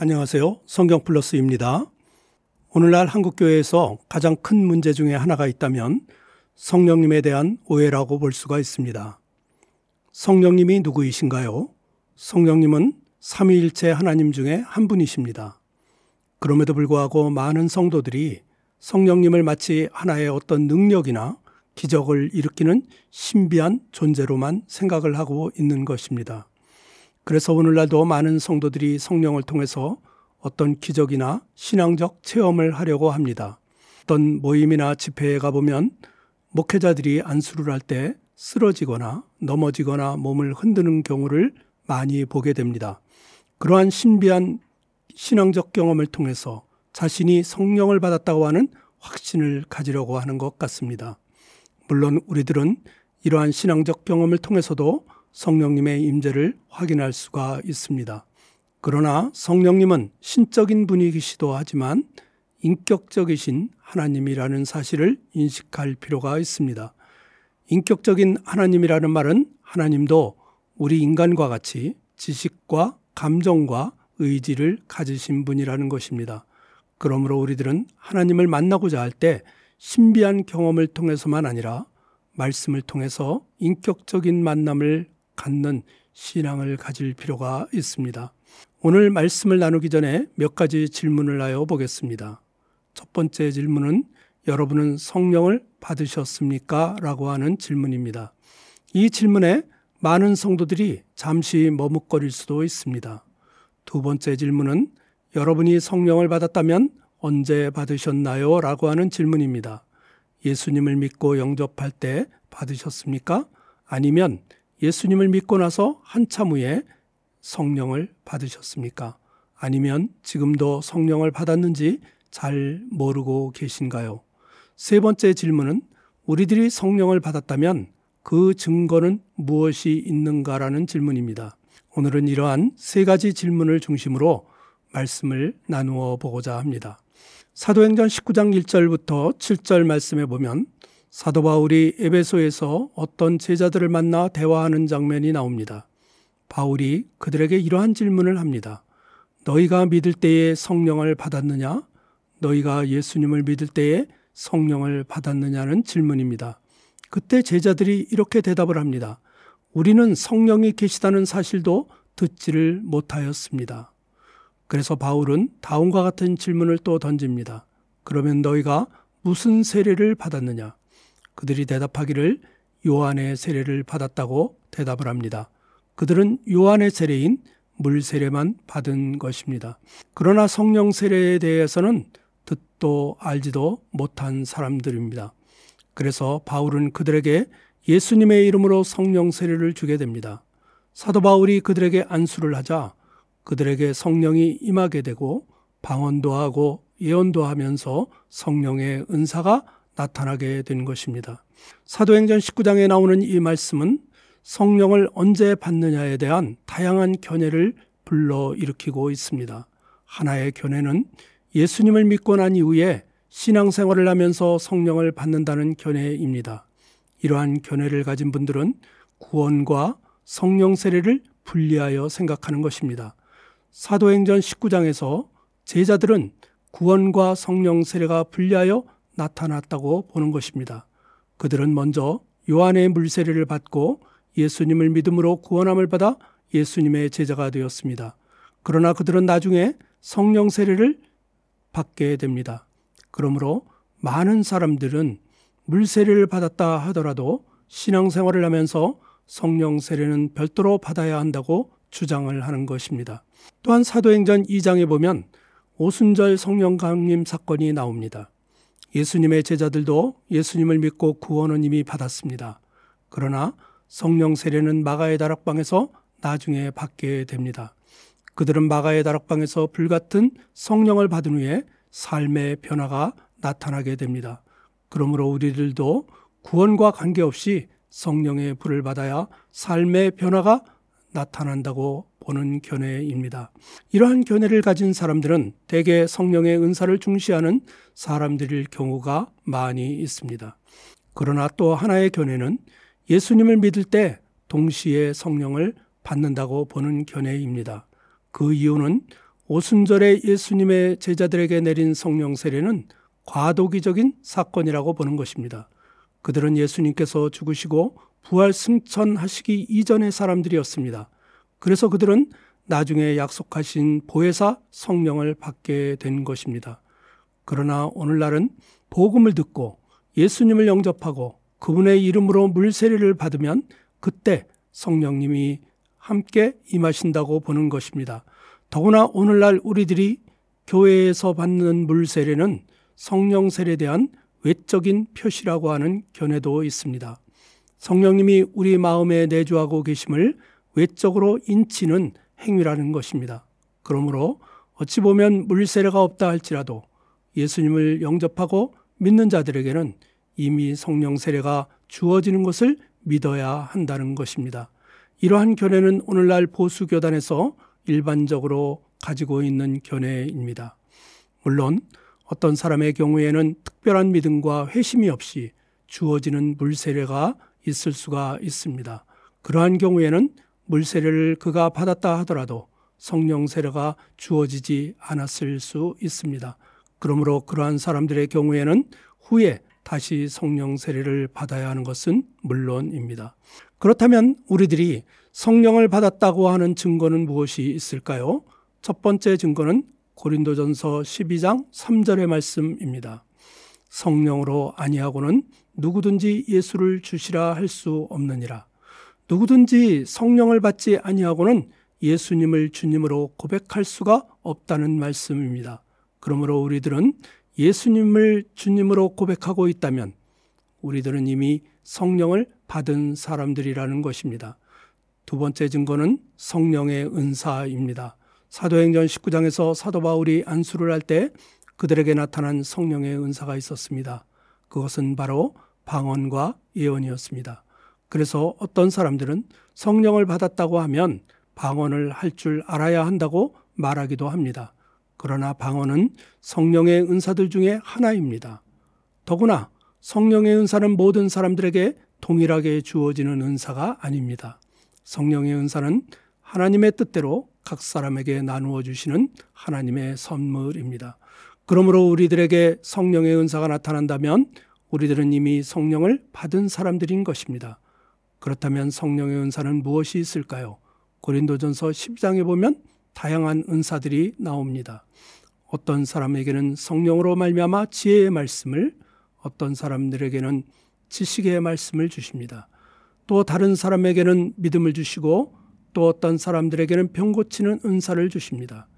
안녕하세요. 성경플러스입니다. 오늘날 한국교회에서 가장 큰 문제 중에 하나가 있다면 성령님에 대한 오해라고 볼 수가 있습니다. 성령님이 누구이신가요? 성령님은 삼위일체 하나님 중에 한 분이십니다. 그럼에도 불구하고 많은 성도들이 성령님을 마치 하나의 어떤 능력이나 기적을 일으키는 신비한 존재로만 생각을 하고 있는 것입니다. 그래서 오늘날도 많은 성도들이 성령을 통해서 어떤 기적이나 신앙적 체험을 하려고 합니다. 어떤 모임이나 집회에 가보면 목회자들이 안수를 할 때 쓰러지거나 넘어지거나 몸을 흔드는 경우를 많이 보게 됩니다. 그러한 신비한 신앙적 경험을 통해서 자신이 성령을 받았다고 하는 확신을 가지려고 하는 것 같습니다. 물론 우리들은 이러한 신앙적 경험을 통해서도 성령님의 임재를 확인할 수가 있습니다. 그러나 성령님은 신적인 분이시기도 하지만 인격적이신 하나님이라는 사실을 인식할 필요가 있습니다. 인격적인 하나님이라는 말은 하나님도 우리 인간과 같이 지식과 감정과 의지를 가지신 분이라는 것입니다. 그러므로 우리들은 하나님을 만나고자 할 때 신비한 경험을 통해서만 아니라 말씀을 통해서 인격적인 만남을 갖는 신앙을 가질 필요가 있습니다. 오늘 말씀을 나누기 전에 몇 가지 질문을 하여 보겠습니다. 첫 번째 질문은 여러분은 성령을 받으셨습니까? 라고 하는 질문입니다. 이 질문에 많은 성도들이 잠시 머뭇거릴 수도 있습니다. 두 번째 질문은 여러분이 성령을 받았다면 언제 받으셨나요? 라고 하는 질문입니다. 예수님을 믿고 영접할 때 받으셨습니까? 아니면 예수님을 믿고 나서 한참 후에 성령을 받으셨습니까? 아니면 지금도 성령을 받았는지 잘 모르고 계신가요? 세 번째 질문은 우리들이 성령을 받았다면 그 증거는 무엇이 있는가라는 질문입니다. 오늘은 이러한 세 가지 질문을 중심으로 말씀을 나누어 보고자 합니다. 사도행전 19장 1절부터 7절 말씀에 보면 사도 바울이 에베소에서 어떤 제자들을 만나 대화하는 장면이 나옵니다. 바울이 그들에게 이러한 질문을 합니다. 너희가 믿을 때에 성령을 받았느냐? 너희가 예수님을 믿을 때에 성령을 받았느냐는 질문입니다. 그때 제자들이 이렇게 대답을 합니다. 우리는 성령이 계시다는 사실도 듣지를 못하였습니다. 그래서 바울은 다음과 같은 질문을 또 던집니다. 그러면 너희가 무슨 세례를 받았느냐? 그들이 대답하기를 요한의 세례를 받았다고 대답을 합니다. 그들은 요한의 세례인 물 세례만 받은 것입니다. 그러나 성령 세례에 대해서는 듣도 알지도 못한 사람들입니다. 그래서 바울은 그들에게 예수님의 이름으로 성령 세례를 주게 됩니다. 사도 바울이 그들에게 안수를 하자 그들에게 성령이 임하게 되고 방언도 하고 예언도 하면서 성령의 은사가 나타나게 된 것입니다. 사도행전 19장에 나오는 이 말씀은 성령을 언제 받느냐에 대한 다양한 견해를 불러일으키고 있습니다. 하나의 견해는 예수님을 믿고 난 이후에 신앙생활을 하면서 성령을 받는다는 견해입니다. 이러한 견해를 가진 분들은 구원과 성령 세례를 분리하여 생각하는 것입니다. 사도행전 19장에서 제자들은 구원과 성령 세례가 분리하여 나타났다고 보는 것입니다. 그들은 먼저 요한의 물세례를 받고 예수님을 믿음으로 구원함을 받아 예수님의 제자가 되었습니다. 그러나 그들은 나중에 성령 세례를 받게 됩니다. 그러므로 많은 사람들은 물세례를 받았다 하더라도 신앙생활을 하면서 성령 세례는 별도로 받아야 한다고 주장을 하는 것입니다. 또한 사도행전 2장에 보면 오순절 성령 강림 사건이 나옵니다. 예수님의 제자들도 예수님을 믿고 구원은 이미 받았습니다. 그러나 성령 세례는 마가의 다락방에서 나중에 받게 됩니다. 그들은 마가의 다락방에서 불같은 성령을 받은 후에 삶의 변화가 나타나게 됩니다. 그러므로 우리들도 구원과 관계없이 성령의 불을 받아야 삶의 변화가 나타난다고 보는 견해입니다. 이러한 견해를 가진 사람들은 대개 성령의 은사를 중시하는 사람들일 경우가 많이 있습니다. 그러나 또 하나의 견해는 예수님을 믿을 때 동시에 성령을 받는다고 보는 견해입니다. 그 이유는 오순절에 예수님의 제자들에게 내린 성령 세례는 과도기적인 사건이라고 보는 것입니다. 그들은 예수님께서 죽으시고 부활 승천하시기 이전의 사람들이었습니다. 그래서 그들은 나중에 약속하신 보혜사 성령을 받게 된 것입니다. 그러나 오늘날은 복음을 듣고 예수님을 영접하고 그분의 이름으로 물세례를 받으면 그때 성령님이 함께 임하신다고 보는 것입니다. 더구나 오늘날 우리들이 교회에서 받는 물세례는 성령 세례에 대한 외적인 표시라고 하는 견해도 있습니다. 성령님이 우리 마음에 내주하고 계심을 외적으로 인치는 행위라는 것입니다. 그러므로 어찌 보면 물세례가 없다 할지라도 예수님을 영접하고 믿는 자들에게는 이미 성령 세례가 주어지는 것을 믿어야 한다는 것입니다. 이러한 견해는 오늘날 보수교단에서 일반적으로 가지고 있는 견해입니다. 물론 어떤 사람의 경우에는 특별한 믿음과 회심이 없이 주어지는 물세례가 있을 수가 있습니다. 그러한 경우에는 물세례를 그가 받았다 하더라도 성령 세례가 주어지지 않았을 수 있습니다. 그러므로 그러한 사람들의 경우에는 후에 다시 성령 세례를 받아야 하는 것은 물론입니다. 그렇다면 우리들이 성령을 받았다고 하는 증거는 무엇이 있을까요? 첫 번째 증거는 고린도전서 12장 3절의 말씀입니다. 성령으로 아니하고는 누구든지 예수를 주시라 할 수 없느니라. 누구든지 성령을 받지 아니하고는 예수님을 주님으로 고백할 수가 없다는 말씀입니다. 그러므로 우리들은 예수님을 주님으로 고백하고 있다면 우리들은 이미 성령을 받은 사람들이라는 것입니다. 두 번째 증거는 성령의 은사입니다. 사도행전 19장에서 사도 바울이 안수를 할 때 그들에게 나타난 성령의 은사가 있었습니다. 그것은 바로 방언과 예언이었습니다. 그래서 어떤 사람들은 성령을 받았다고 하면 방언을 할 줄 알아야 한다고 말하기도 합니다. 그러나 방언은 성령의 은사들 중에 하나입니다. 더구나 성령의 은사는 모든 사람들에게 동일하게 주어지는 은사가 아닙니다. 성령의 은사는 하나님의 뜻대로 각 사람에게 나누어 주시는 하나님의 선물입니다. 그러므로 우리들에게 성령의 은사가 나타난다면 우리들은 이미 성령을 받은 사람들인 것입니다. 그렇다면 성령의 은사는 무엇이 있을까요? 고린도전서 10장에 보면 다양한 은사들이 나옵니다. 어떤 사람에게는 성령으로 말미암아 지혜의 말씀을, 어떤 사람들에게는 지식의 말씀을 주십니다. 또 다른 사람에게는 믿음을 주시고 또 어떤 사람들에게는 병 고치는 은사를 주십니다.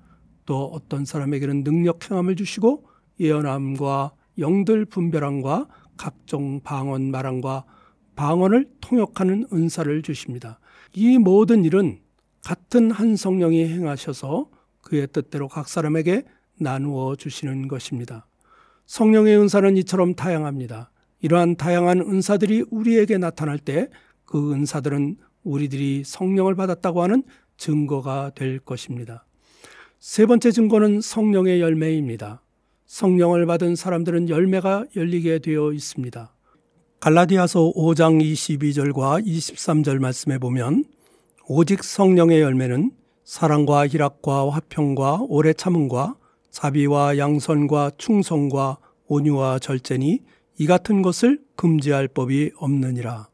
또 어떤 사람에게는 능력 행함을 주시고 예언함과 영들 분별함과 각종 방언 말함과 방언을 통역하는 은사를 주십니다. 이 모든 일은 같은 한 성령이 행하셔서 그의 뜻대로 각 사람에게 나누어 주시는 것입니다. 성령의 은사는 이처럼 다양합니다. 이러한 다양한 은사들이 우리에게 나타날 때 그 은사들은 우리들이 성령을 받았다고 하는 증거가 될 것입니다. 세 번째 증거는 성령의 열매입니다. 성령을 받은 사람들은 열매가 열리게 되어 있습니다. 갈라디아서 5장 22절과 23절 말씀에 보면 오직 성령의 열매는 사랑과 희락과 화평과 오래 참음과 자비와 양선과 충성과 온유와 절제니 이 같은 것을 금지할 법이 없느니라.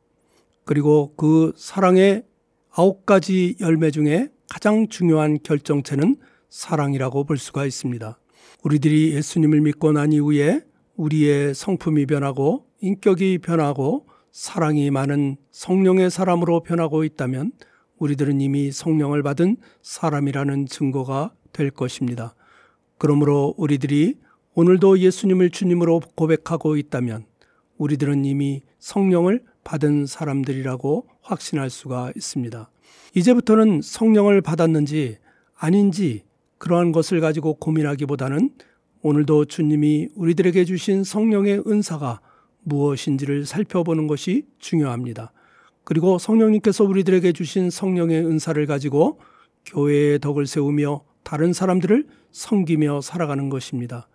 그리고 그 사랑의 9가지 열매 중에 가장 중요한 결정체는 사랑이라고 볼 수가 있습니다. 우리들이 예수님을 믿고 난 이후에 우리의 성품이 변하고 인격이 변하고 사랑이 많은 성령의 사람으로 변하고 있다면 우리들은 이미 성령을 받은 사람이라는 증거가 될 것입니다. 그러므로 우리들이 오늘도 예수님을 주님으로 고백하고 있다면 우리들은 이미 성령을 받은 사람들이라고 확신할 수가 있습니다. 이제부터는 성령을 받았는지 아닌지 그러한 것을 가지고 고민하기보다는 오늘도 주님이 우리들에게 주신 성령의 은사가 무엇인지를 살펴보는 것이 중요합니다. 그리고 성령님께서 우리들에게 주신 성령의 은사를 가지고 교회의 덕을 세우며 다른 사람들을 섬기며 살아가는 것입니다.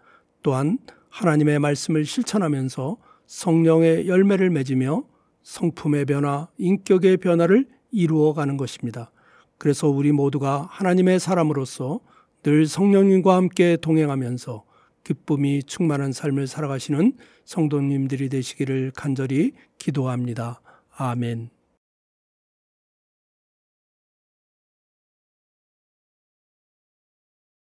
또한 하나님의 말씀을 실천하면서 성령의 열매를 맺으며 성품의 변화, 인격의 변화를 이루어가는 것입니다. 그래서 우리 모두가 하나님의 사람으로서 늘 성령님과 함께 동행하면서 기쁨이 충만한 삶을 살아가시는 성도님들이 되시기를 간절히 기도합니다. 아멘.